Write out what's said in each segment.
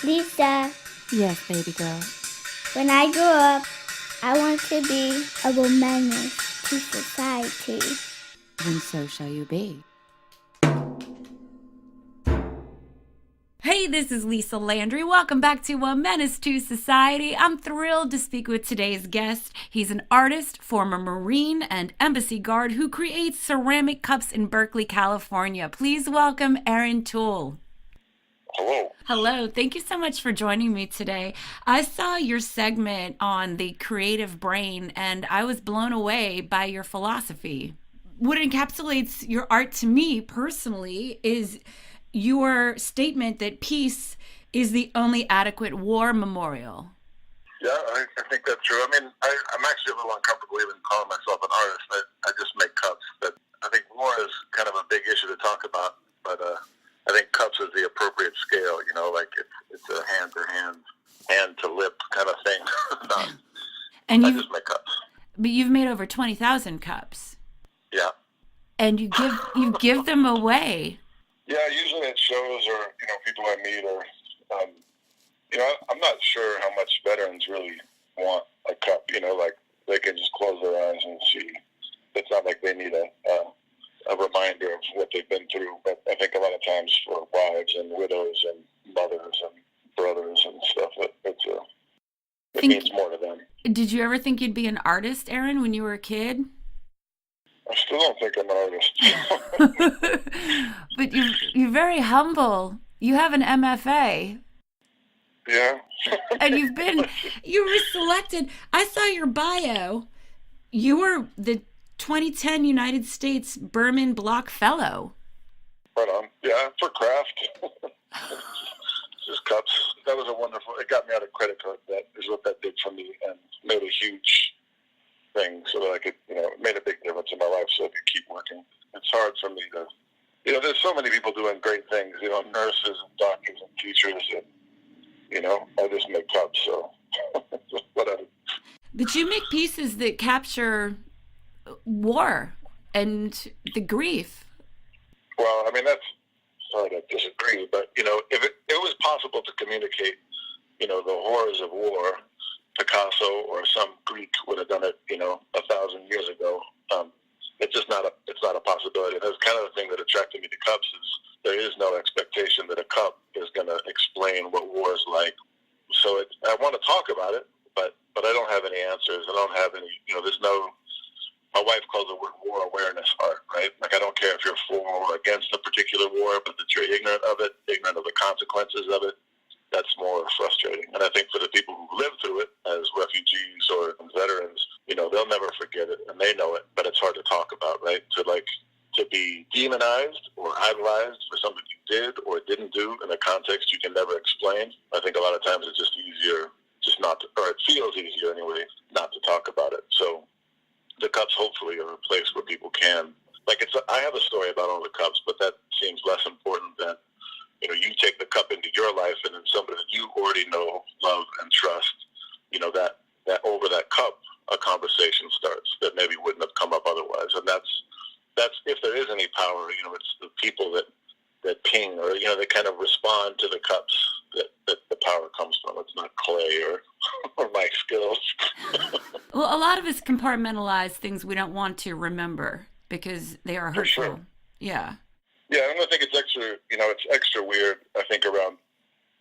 Lisa, Yes, baby girl. when I grow up, I want to be a menace to society. Then so shall you be. Hey, this is Lisa Landry. Welcome back to A Menace to Society. I'm thrilled to speak with today's guest. He's an artist, former Marine, and embassy guard who creates ceramic cups in Berkeley, California. Please welcome Ehren Tool. Hello. Hello. Thank you so much for joining me today. I saw your segment on the creative brain and I was blown away by your philosophy. What encapsulates your art to me personally is your statement that peace is the only adequate war memorial. Yeah, I think that's true. I mean, I'm actually a little uncomfortable even calling myself an artist. I just make cups. But I think war is kind of a big issue to talk about. But I think cups is the appropriate scale. You know, like it's a hand to hand, hand to lip kind of thing. And I just make cups. But you've made over 20,000 cups. Yeah. And you give them away. Yeah, usually at shows or people I meet or I'm not sure how much veterans really want a cup. Like they can just close their eyes and see. It's not like they need a reminder of what they've been through. But I think a lot of times for wives and widows and mothers and brothers and stuff, it means more to them. Did you ever think you'd be an artist, Ehren, when you were a kid? I still don't think I'm an artist. But you're very humble. You have an MFA. Yeah. And you were selected. I saw your bio. You were the 2010 United States Berman Block Fellow. Right on. Yeah, for craft. Just cups. That was it got me out of credit card debt is what that did for me and made a huge thing so that I could, it made a big difference in my life so I could keep working. It's hard for me to, there's so many people doing great things, nurses and doctors and teachers and, I just make cups, so whatever. But you make pieces that capture war and the grief. Well, I mean, that's hard to disagree, but, if it was possible to communicate, the horrors of war, Picasso or some Greek would have done it, 1,000 years ago. It's not a possibility. And that's kind of the thing that attracted me to cups is there is no expectation that a cup is going to explain what war is like. So I want to talk about it, but I don't have any answers. I don't have any, my wife calls it war awareness art, right? Like I don't care if you're for or against a particular war, but that you're ignorant of it, ignorant of the consequences of it. That's more frustrating. And I think for the people who live through it as refugees or veterans, they'll never forget it and they know it, but it's hard to talk about, right? To be demonized or idolized for something you did or didn't do in a context you can never explain. I think a lot of times it's just easier just not to, or it feels easier anyway, not to talk about it. So the cups hopefully are a place where people can, I have a story about all the cups, but that seems less important than, you take the cup into your life and then somebody that you already know, love, and trust, that over that cup, a conversation starts that maybe wouldn't have come up otherwise. And that's if there is any power, it's the people that ping or, that kind of respond to the cups that the power comes from. It's not clay or my skills. Well, a lot of us compartmentalize things we don't want to remember because they are hurtful. For sure. Yeah. Yeah, and I think it's extra weird, I think, around,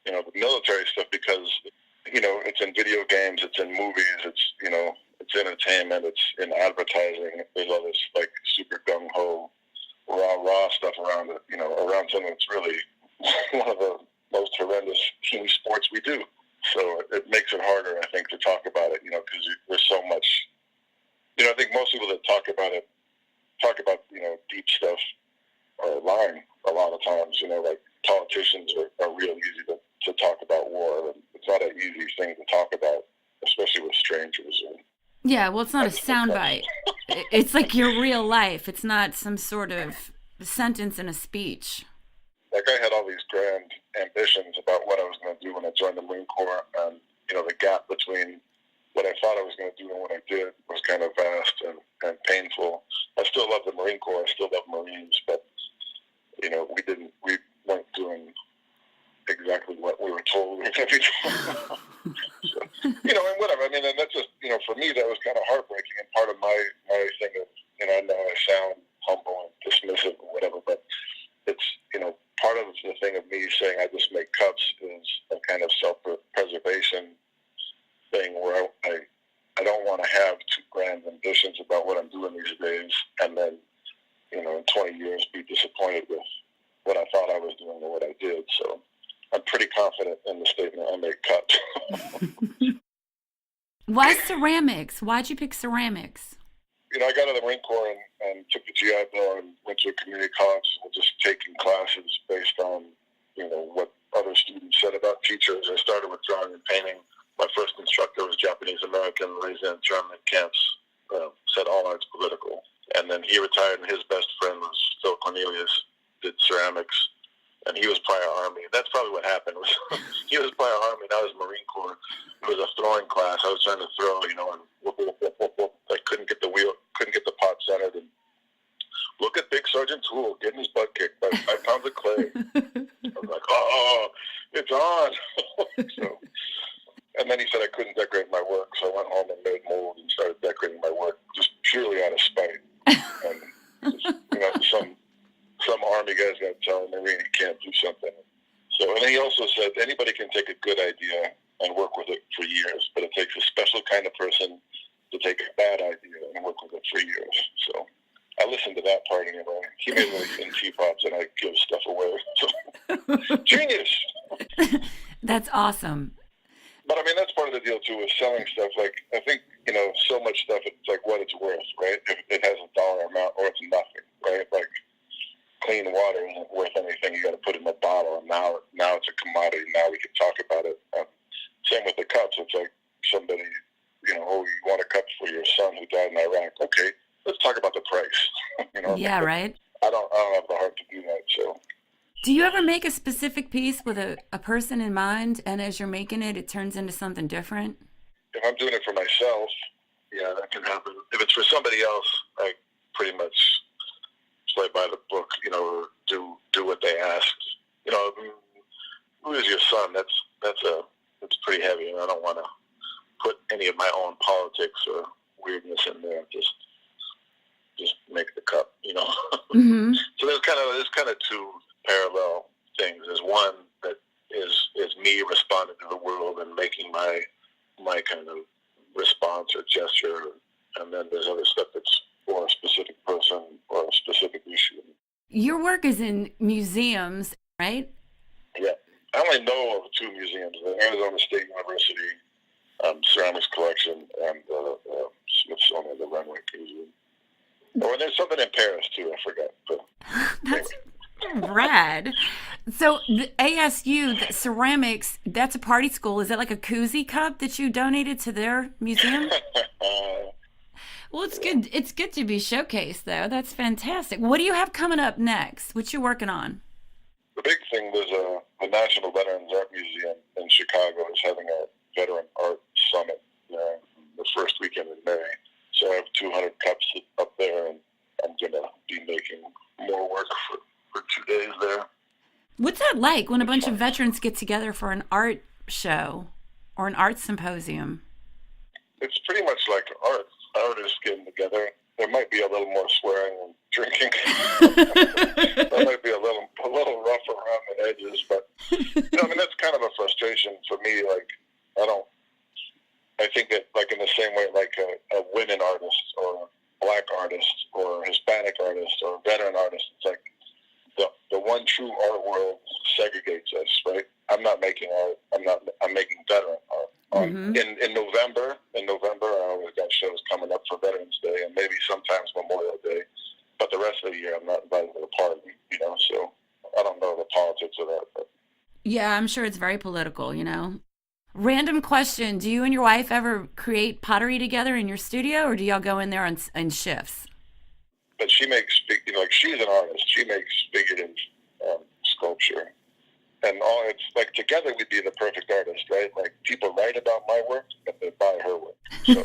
the military stuff because, it's in video games, it's in movies, it's entertainment, it's in advertising. There's all this, super gung-ho, raw stuff around it, around something that's really one of the most horrendous team sports we do. So it makes it harder, I think, to talk about it, because there's so much, I think most people that talk about, deep stuff are lying a lot of times, politicians are real easy to talk about war. And it's not an easy thing to talk about, especially with strangers. Yeah, well, it's not a soundbite. It's like your real life. It's not some sort of sentence in a speech. I had all these grand ambitions about what I was going to do when I joined the Marine Corps, and, the gap between what I thought I was going to do and what I did was kind of vast and painful. I still love the Marine Corps. I still love Marines, but, we weren't doing exactly exactly what we were told we were going to be doing. So, and whatever. I mean, and that's just, for me, that was kind of heartbreaking. And part of my thing of, I know I sound humble and dismissive or whatever, but it's, part of the thing of me saying I just make cups is a kind of self-preservation thing where I don't want to have too grand ambitions about what I'm doing these days, and then, in 20 years be disappointed with what I thought I was doing or what I did. So I'm pretty confident in the statement I make cups. Why ceramics? Why'd you pick ceramics? I got out of the Marine Corps and took the GI Bill and went to a community college and just taking classes based on, what other students said about teachers. I started with drawing and painting. My first instructor was Japanese American, raised in German camps, said all arts political. And then he retired, and his best friend was Phil Cornelius, did ceramics, and he was prior Army. That's probably what happened. He was prior Army, and I was Marine Corps. It was a throwing class. I was trying to throw, and whoop, whoop, whoop, whoop, whoop. I couldn't get the pot centered. And look at Big Sergeant Tool getting his butt kicked by 5 pounds of clay. I was like, oh, it's on. So, and then he said I couldn't decorate my work, so I went home and made molds and started decorating my work just purely out of spite. And just, some Army guy's got to tell him, Marine, he can't do something. So, and then he also said anybody can take a good idea and work with it for years, but it takes a special kind of person to take a bad idea and work with it for years. So I listened to that part anyway. He made really thin teapots, and I give stuff away. So, genius! That's awesome. But I mean, that's part of the deal too, with selling stuff. Like, I think, so much stuff, it's like what it's worth, right? If it has a dollar amount or it's nothing, right? Like, clean water isn't worth anything. You got to put it in a bottle, and now it's a commodity. Now we can talk about it. Same with the cups. It's like somebody, oh, you want a cup for your son who died in Iraq. Okay, let's talk about the price. Yeah, right. I don't have the heart to do that. So, do you ever make a specific piece with a person in mind, and as you're making it, it turns into something different? If I'm doing it for myself, yeah, that can happen. If it's for somebody else, I pretty much play by the book, or do what they asked. Who is your son? That's pretty heavy, and I don't want to put any of my own politics or weirdness in there. Just make the cup, Mm-hmm. So there's kind of two parallel things. There's one that is me responding to the world and making my kind of response or gesture, and then there's other stuff that's for a specific person or a specific issue. Your work is in museums, right? Yeah. I only know of 2 museums, the Arizona State University Ceramics Collection and Smithsonian, the Renwick Museum. Oh, and there's something in Paris, too, I forgot. But, That's rad. So the ASU, the ceramics, that's a party school. Is that like a koozie cup that you donated to their museum? Well, it's good. It's good to be showcased, though. That's fantastic. What do you have coming up next? What you working on? The big thing was the National Veterans Art Museum in Chicago is having a Veteran Art Summit the first weekend in May. So I have 200 cups up there, and I'm going to be making more work for 2 days there. What's that like when a bunch of veterans get together for an art show or an art symposium? It's pretty much like artists getting together. There might be a little more swearing and drinking. There might be a little rough around the edges, but that's kind of a frustration for me. Like, I think that, like, in the same way, like a women artist or black artist or Hispanic artist or veteran artist, it's like the one true art world segregates us, right? I'm not making art. I'm making veteran art. Mm-hmm. In November, I always got shows coming up for Veterans Day and maybe sometimes Memorial Day. But the rest of the year, I'm not invited to the party, so I don't know the politics of that. But. Yeah, I'm sure it's very political, Random question. Do you and your wife ever create pottery together in your studio, or do y'all go in there in shifts? But she makes, she's an artist. She makes figurative sculpture. And it's like together we'd be the perfect artist, right? Like people write about my work, but they buy her work. So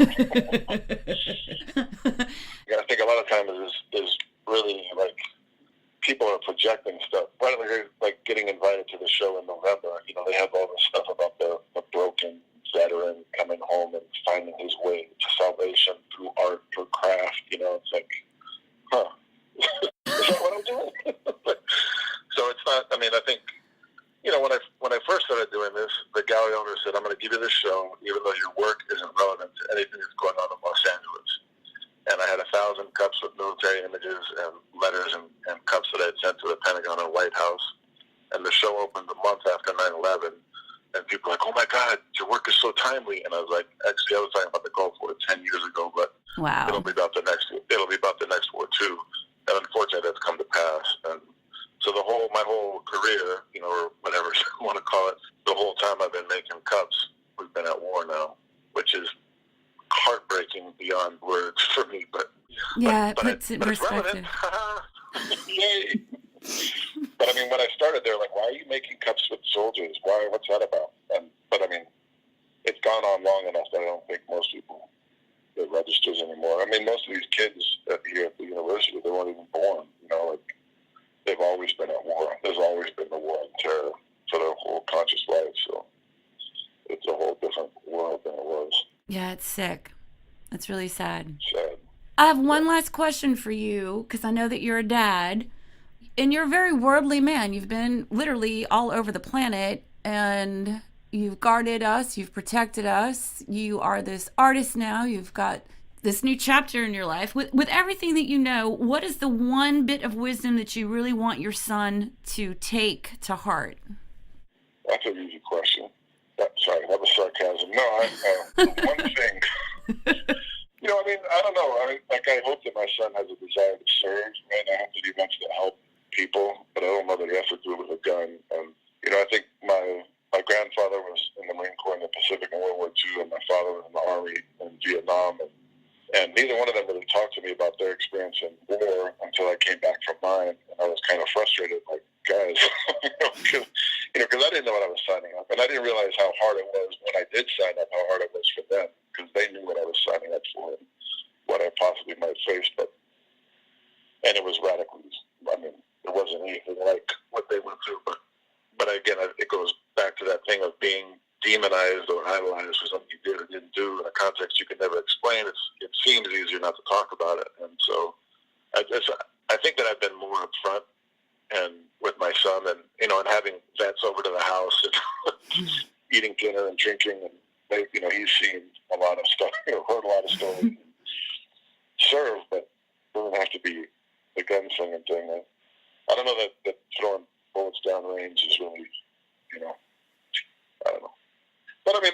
I think a lot of times is really like people are projecting stuff. Like getting invited to the show in November, they have all this stuff about the broken veteran coming home and finding his way to salvation through art, through craft. It's like, huh, is that what I'm doing? So it's not. I mean, I think when I first started doing this, the gallery owner said, "I'm going to give you this show, even though your work isn't relevant to anything that's going on in Los Angeles." And I had 1,000 cups with military images and letters and cups that I had sent to the Pentagon and White House. And the show opened a month after 9/11. And people were like, "Oh my God, your work is so timely." And I was like, "Actually, I was talking about the Gulf War 10 years ago, but Wow. it'll be about the next war too." And unfortunately, that's come to pass. And so my whole career, or whatever you want to call it, the whole time I've been making cups, we've been at war now, which is heartbreaking beyond words for me. But it puts it in it's perspective. relevant. Yay. But I mean, when I started, they were like, "Why are you making cups with soldiers? What's that about?" But I mean, it's gone on long enough that I don't think most people it registers anymore. I mean, most of these kids here at the university, they weren't even born. They've always been at war. There's always been the war on terror for their whole conscious life. So it's a whole different world than it was. Yeah, it's sick. It's really sad. Sad. I have one last question for you, because I know that you're a dad, and you're a very worldly man. You've been literally all over the planet, and you've guarded us, you've protected us. You are this artist now. You've got this new chapter in your life. With everything that you know, what is the one bit of wisdom that you really want your son to take to heart? That's an easy question. Sorry, that was sarcasm. No, one thing. I mean, I don't know. I hope that my son has a desire to serve, right? I hope that he wants to help people, but I don't know that he has to do it with a gun. I think my grandfather was in the Marine Corps in the Pacific in World War II, and my father was in the Army in Vietnam, and neither one of them really talked to me about their experience in war until I came back from mine, and I was kind of frustrated, like, guys, because I didn't know what I was signing up, and I didn't realize how hard it was when I did sign up, how hard it was for them, because they knew what I was signing up for and what I possibly might face, and it was radically, I mean, it wasn't anything like what they went through, but again, it goes back to that thing of being demonized or idolized for something you did or didn't do in a context you could never explain. It seems easier not to talk about it, and so I think that I've been more upfront and with my son, and and having vets over to the house and eating dinner and drinking, and he's seen a lot of stuff, heard a lot of stories. Serve, but it doesn't have to be the gunslinging thing. I don't know that throwing bullets down range is really, I don't know. But I mean,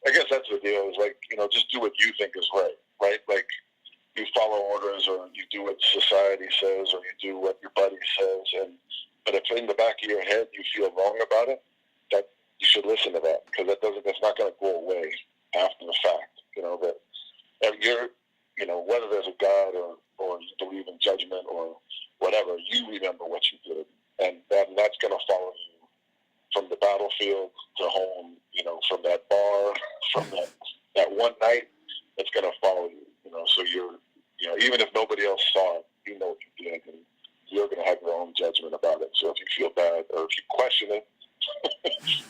I guess that's the deal. Is like, just do what you think is right? Like, you follow orders, or you do what society says, or you do what your buddy says. But if in the back of your head you feel wrong about it, that you should listen to that, because that's not going to go away after the fact. That you're, whether there's a God or you believe in judgment or whatever, you remember what you did, and that's going to follow you from the battlefield to home. From that bar, from that one night, it's going to follow you. So you're, even if nobody else saw it, you know what you did, and you're going to have your own judgment about it. So if you feel bad or if you question it,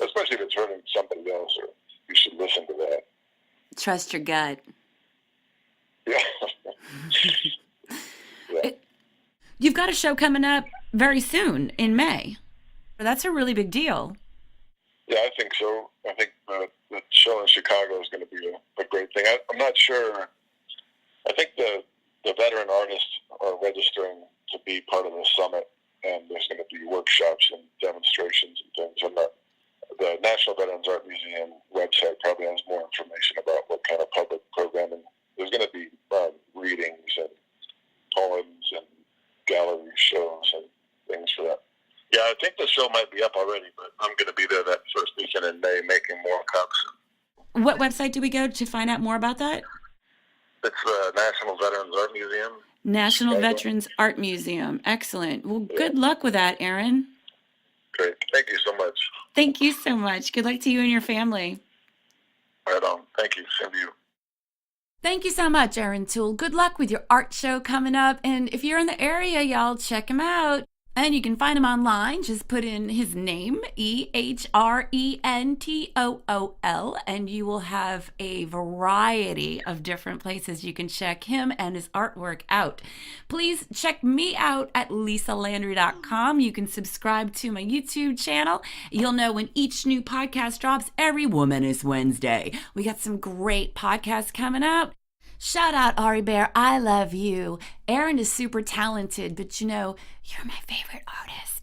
especially if it's hurting somebody else, or you should listen to that. Trust your gut. Yeah. Yeah. You've got a show coming up very soon in May. That's a really big deal. Yeah, I think so. I think the show in Chicago is going to be a great thing. I'm not sure. I think the veteran artists are registering to be part of the summit, and there's going to be workshops and demonstrations and things. The National Veterans Art Museum website probably has more information about what kind of public programming. There's going to be readings and poems and gallery shows and things for that. Yeah, I think the show might be up already, but I'm going to be there that first weekend in May making more cups. What website do we go to find out more about that? It's the National Veterans Art Museum. National Veterans Art Museum. Excellent. Well, good luck with that, Ehren. Great. Thank you so much. Thank you so much. Good luck to you and your family. Right on. Thank you. Same to you. Thank you so much, Ehren Tool. Good luck with your art show coming up. And if you're in the area, y'all, check him out. And you can find him online. Just put in his name, Ehrentool, and you will have a variety of different places you can check him and his artwork out. Please check me out at lisalandry.com. You can subscribe to my YouTube channel. You'll know when each new podcast drops. Every Woman is Wednesday. We got some great podcasts coming up. Shout out, Ari Bear. I love you. Ehren is super talented, but you're my favorite artist.